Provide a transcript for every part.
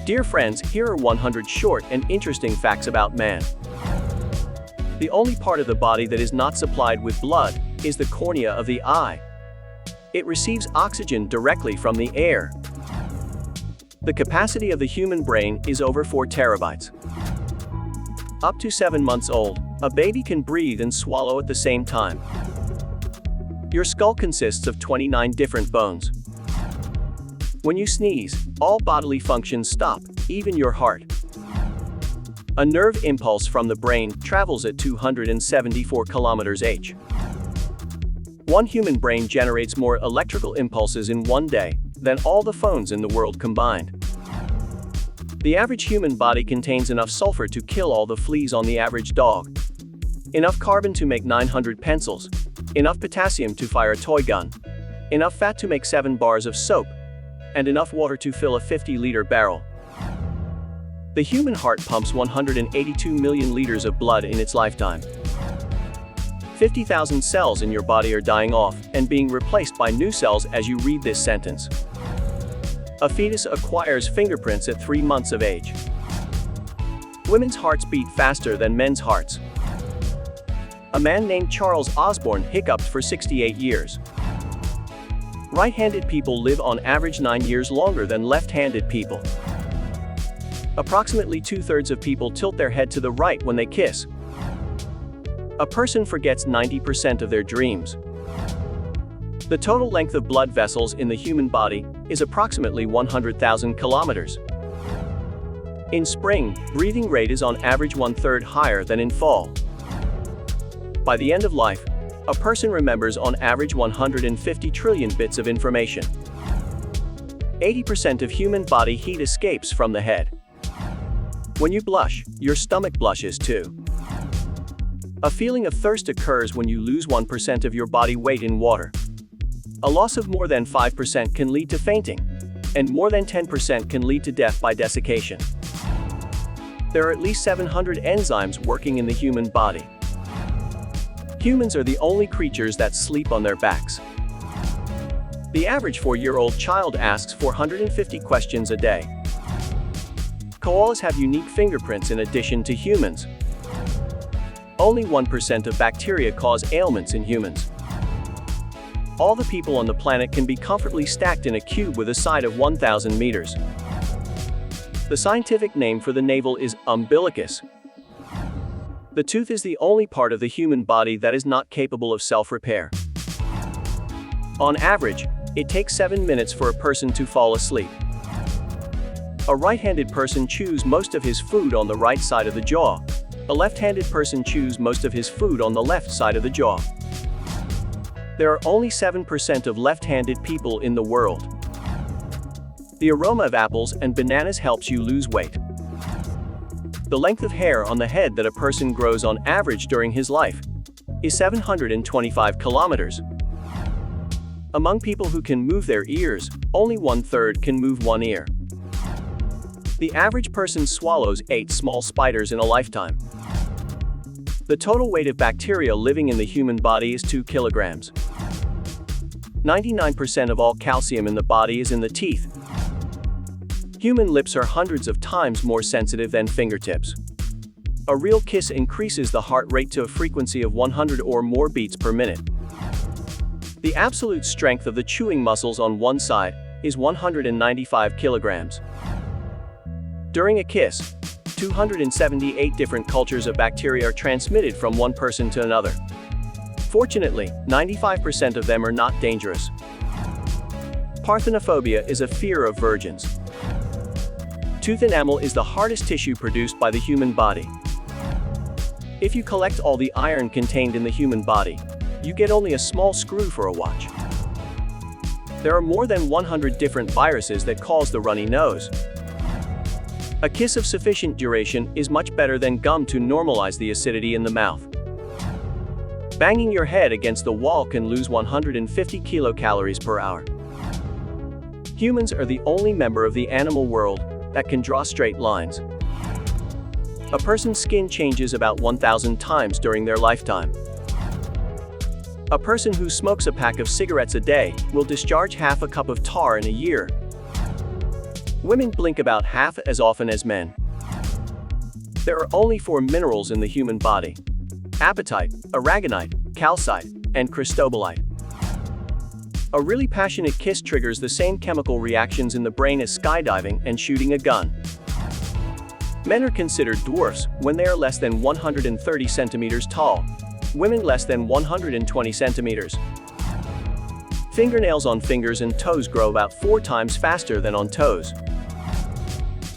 Dear friends, here are 100 short and interesting facts about man. The only part of the body that is not supplied with blood is the cornea of the eye. It receives oxygen directly from the air. The capacity of the human brain is over 4 terabytes. Up to 7 months old, a baby can breathe and swallow at the same time. Your skull consists of 29 different bones. When you sneeze, all bodily functions stop, even your heart. A nerve impulse from the brain travels at 274 km/h. One human brain generates more electrical impulses in one day than all the phones in the world combined. The average human body contains enough sulfur to kill all the fleas on the average dog, enough carbon to make 900 pencils, enough potassium to fire a toy gun, enough fat to make 7 bars of soap, and enough water to fill a 50-liter barrel. The human heart pumps 182 million liters of blood in its lifetime. 50,000 cells in your body are dying off and being replaced by new cells as you read this sentence. A fetus acquires fingerprints at 3 months of age. Women's hearts beat faster than men's hearts. A man named Charles Osborne hiccuped for 68 years. Right-handed people live on average 9 years longer than left-handed people. Approximately 2/3 of people tilt their head to the right when they kiss. A person forgets 90% of their dreams. The total length of blood vessels in the human body is approximately 100,000 kilometers. In spring, breathing rate is on average 1/3 higher than in fall. By the end of life, a person remembers on average 150 trillion bits of information. 80% of human body heat escapes from the head. When you blush, your stomach blushes too. A feeling of thirst occurs when you lose 1% of your body weight in water. A loss of more than 5% can lead to fainting, and more than 10% can lead to death by desiccation. There are at least 700 enzymes working in the human body. Humans are the only creatures that sleep on their backs. The average 4-year-old child asks 450 questions a day. Koalas have unique fingerprints in addition to humans. Only 1% of bacteria cause ailments in humans. All the people on the planet can be comfortably stacked in a cube with a side of 1,000 meters. The scientific name for the navel is umbilicus. The tooth is the only part of the human body that is not capable of self-repair. On average, it takes 7 minutes for a person to fall asleep. A right-handed person chews most of his food on the right side of the jaw. A left-handed person chews most of his food on the left side of the jaw. There are only 7% of left-handed people in the world. The aroma of apples and bananas helps you lose weight. The length of hair on the head that a person grows on average during his life is 725 kilometers. Among people who can move their ears, only 1/3 can move one ear. The average person swallows 8 small spiders in a lifetime. The total weight of bacteria living in the human body is 2 kilograms. 99% of all calcium in the body is in the teeth. Human lips are hundreds of times more sensitive than fingertips. A real kiss increases the heart rate to a frequency of 100 or more beats per minute. The absolute strength of the chewing muscles on one side is 195 kilograms. During a kiss, 278 different cultures of bacteria are transmitted from one person to another. Fortunately, 95% of them are not dangerous. Parthenophobia is a fear of virgins. Tooth enamel is the hardest tissue produced by the human body. If you collect all the iron contained in the human body, you get only a small screw for a watch. There are more than 100 different viruses that cause the runny nose. A kiss of sufficient duration is much better than gum to normalize the acidity in the mouth. Banging your head against the wall can lose 150 kilocalories per hour. Humans are the only member of the animal world that can draw straight lines. A person's skin changes about 1,000 times during their lifetime. A person who smokes a pack of cigarettes a day will discharge half a cup of tar in a year. Women blink about half as often as men. There are only 4 minerals in the human body: apatite, aragonite, calcite, and cristobalite. A really passionate kiss triggers the same chemical reactions in the brain as skydiving and shooting a gun. Men are considered dwarfs when they are less than 130 centimeters tall, women less than 120 centimeters. Fingernails on fingers and toes grow about 4 times faster than on toes.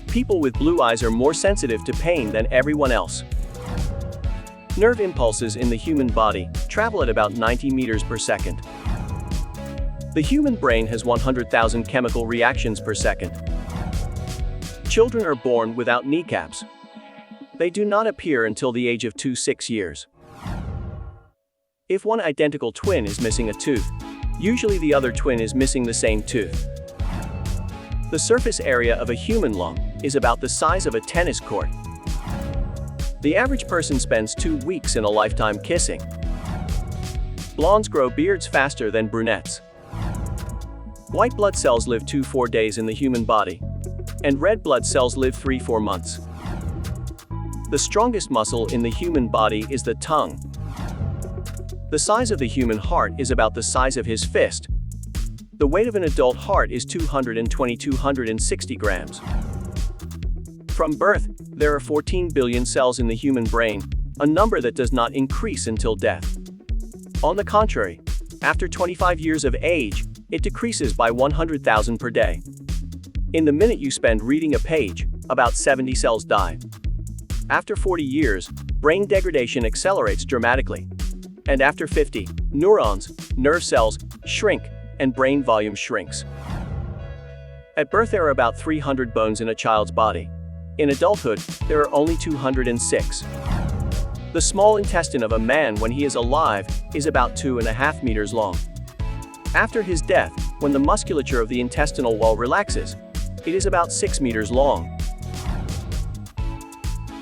People with blue eyes are more sensitive to pain than everyone else. Nerve impulses in the human body travel at about 90 meters per second. The human brain has 100,000 chemical reactions per second. Children are born without kneecaps. They do not appear until the age of 6 years. If one identical twin is missing a tooth, usually the other twin is missing the same tooth. The surface area of a human lung is about the size of a tennis court. The average person spends 2 weeks in a lifetime kissing. Blondes grow beards faster than brunettes. White blood cells live 2-4 days in the human body, and red blood cells live 3-4 months. The strongest muscle in the human body is the tongue. The size of the human heart is about the size of his fist. The weight of an adult heart is 220-260 grams. From birth, there are 14 billion cells in the human brain, a number that does not increase until death. On the contrary, after 25 years of age, it decreases by 100,000 per day. In the minute you spend reading a page, about 70 cells die. After 40 years, brain degradation accelerates dramatically. And after 50, neurons, nerve cells, shrink, and brain volume shrinks. At birth there are about 300 bones in a child's body. In adulthood, there are only 206. The small intestine of a man when he is alive is about 2.5 meters long. After his death, when the musculature of the intestinal wall relaxes, it is about 6 meters long.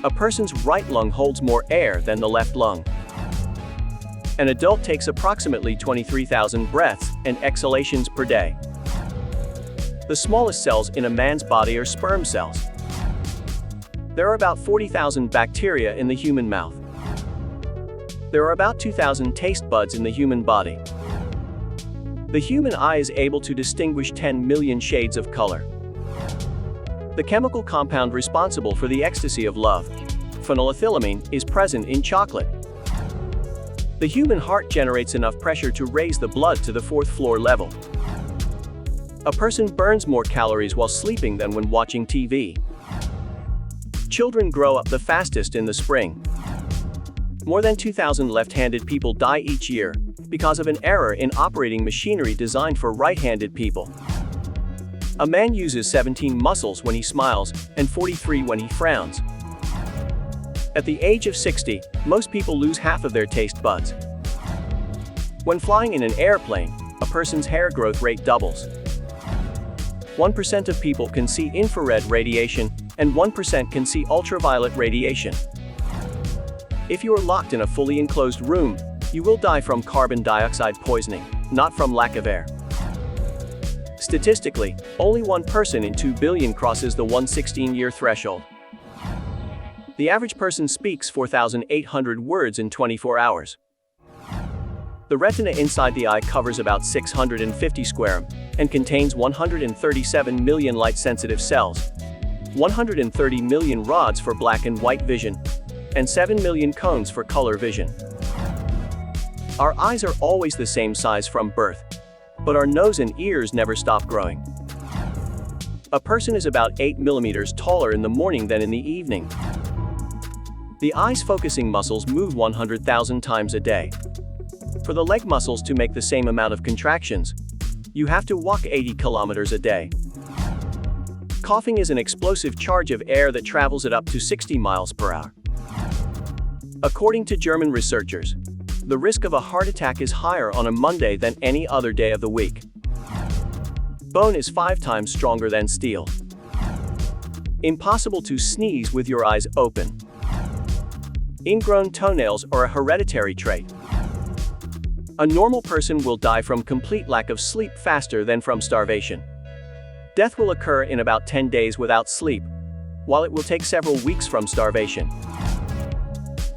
A person's right lung holds more air than the left lung. An adult takes approximately 23,000 breaths and exhalations per day. The smallest cells in a man's body are sperm cells. There are about 40,000 bacteria in the human mouth. There are about 2,000 taste buds in the human body. The human eye is able to distinguish 10 million shades of color. The chemical compound responsible for the ecstasy of love, phenylethylamine, is present in chocolate. The human heart generates enough pressure to raise the blood to the 4th floor level. A person burns more calories while sleeping than when watching TV. Children grow up the fastest in the spring. More than 2,000 left-handed people die each year because of an error in operating machinery designed for right-handed people. A man uses 17 muscles when he smiles and 43 when he frowns. At the age of 60, most people lose half of their taste buds. When flying in an airplane, a person's hair growth rate doubles. 1% of people can see infrared radiation, and 1% can see ultraviolet radiation. If you are locked in a fully enclosed room, you will die from carbon dioxide poisoning, not from lack of air. Statistically, only 1 person in 2 billion crosses the 116-year threshold. The average person speaks 4,800 words in 24 hours. The retina inside the eye covers about 650 square and contains 137 million light-sensitive cells, 130 million rods for black and white vision, and 7 million cones for color vision. Our eyes are always the same size from birth, but our nose and ears never stop growing. A person is about 8 millimeters taller in the morning than in the evening. The eye's focusing muscles move 100,000 times a day. For the leg muscles to make the same amount of contractions, you have to walk 80 kilometers a day. Coughing is an explosive charge of air that travels at up to 60 miles per hour. According to German researchers, the risk of a heart attack is higher on a Monday than any other day of the week. Bone is 5 times stronger than steel. Impossible to sneeze with your eyes open. Ingrown toenails are a hereditary trait. A normal person will die from complete lack of sleep faster than from starvation. Death will occur in about 10 days without sleep, while it will take several weeks from starvation.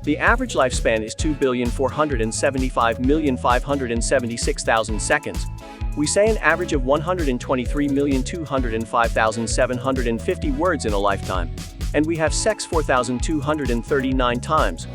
The average lifespan is 2,475,576,000 seconds. We say an average of 123,205,750 words in a lifetime, and we have sex 4,239 times.